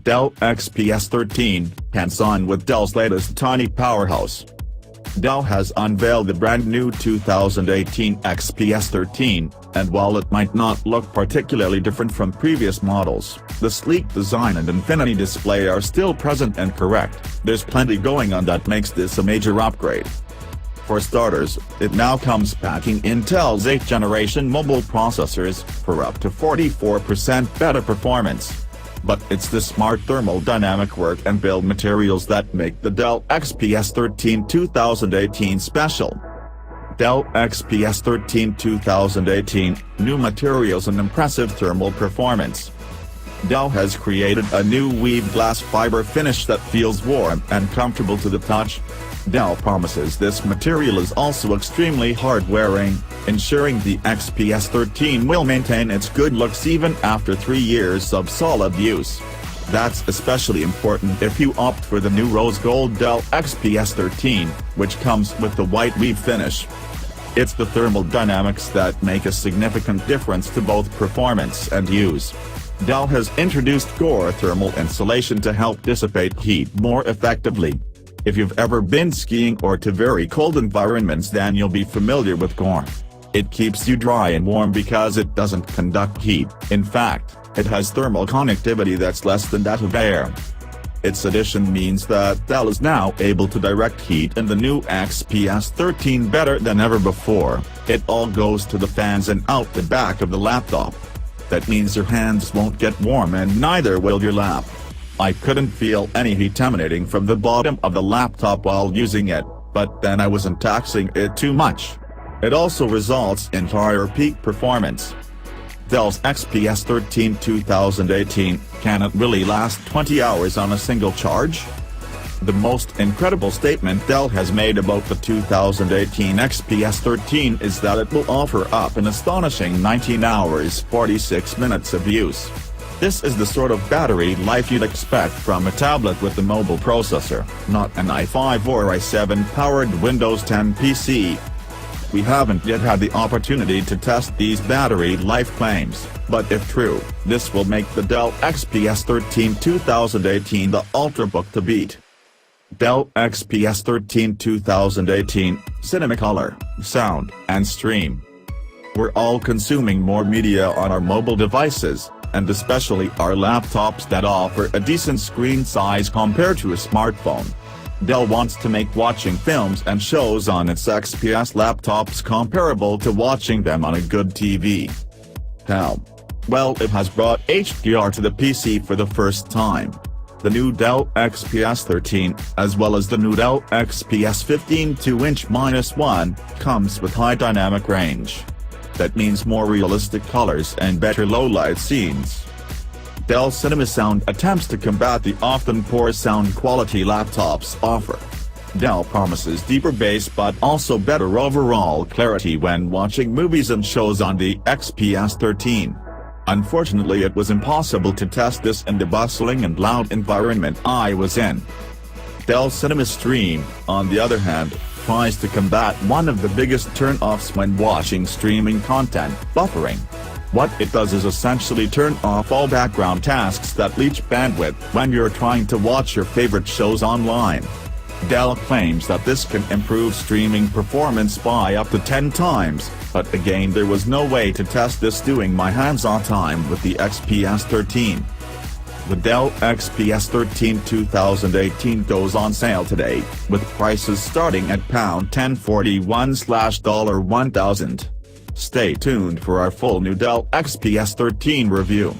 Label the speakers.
Speaker 1: Dell XPS 13, hands-on with Dell's latest tiny powerhouse. Dell has unveiled the brand new 2018 XPS 13, and while it might not look particularly different from previous models, the sleek design and infinity display are still present and correct. There's plenty going on that makes this a major upgrade. For starters, it now comes packing Intel's 8th generation mobile processors, for up to 44% better performance. But it's the smart thermal-dynamic work and build materials that make the Dell XPS 13 2018 special. Dell XPS 13 2018, new materials and impressive thermal performance. Dell has created a new weave glass fiber finish that feels warm and comfortable to the touch. Dell promises this material is also extremely hard-wearing, ensuring the XPS 13 will maintain its good looks even after 3 years of solid use. That's especially important if you opt for the new rose gold Dell XPS 13, which comes with the white weave finish. It's the thermal dynamics that make a significant difference to both performance and use. Dell has introduced Gore thermal insulation to help dissipate heat more effectively. If you've ever been skiing or to very cold environments, then you'll be familiar with Gore. It keeps you dry and warm because it doesn't conduct heat. In fact, it has thermal conductivity that's less than that of air. Its addition means that Dell is now able to direct heat in the new XPS 13 better than ever before. It all goes to the fans and out the back of the laptop. That means your hands won't get warm and neither will your lap. I couldn't feel any heat emanating from the bottom of the laptop while using it, but then I wasn't taxing it too much. It also results in higher peak performance. Dell's XPS 13 2018, can it really last 20 hours on a single charge? The most incredible statement Dell has made about the 2018 XPS 13 is that it will offer up an astonishing 19 hours 46 minutes of use. This is the sort of battery life you'd expect from a tablet with a mobile processor, not an i5 or i7 powered Windows 10 PC. We haven't yet had the opportunity to test these battery life claims, but if true, this will make the Dell XPS 13 2018 the ultrabook to beat. Dell XPS 13 2018, cinema color, sound, and stream. We're all consuming more media on our mobile devices, and especially our laptops that offer a decent screen size compared to a smartphone. Dell wants to make watching films and shows on its XPS laptops comparable to watching them on a good TV. How? Well, it has brought HDR to the PC for the first time. The new Dell XPS 13, as well as the new Dell XPS 15 2-1, comes with high dynamic range. That means more realistic colors and better low-light scenes. Dell Cinema Sound attempts to combat the often poor sound quality laptops offer. Dell promises deeper bass but also better overall clarity when watching movies and shows on the XPS 13. Unfortunately, it was impossible to test this in the bustling and loud environment I was in. Dell Cinema Stream, on the other hand, tries to combat one of the biggest turn-offs when watching streaming content, buffering. What it does is essentially turn off all background tasks that leach bandwidth when you're trying to watch your favorite shows online. Dell claims that this can improve streaming performance by up to 10 times, but again there was no way to test this during my hands-on time with the XPS 13. The Dell XPS 13 2018 goes on sale today, with prices starting at £1041/$1000. Stay tuned for our full new Dell XPS 13 review.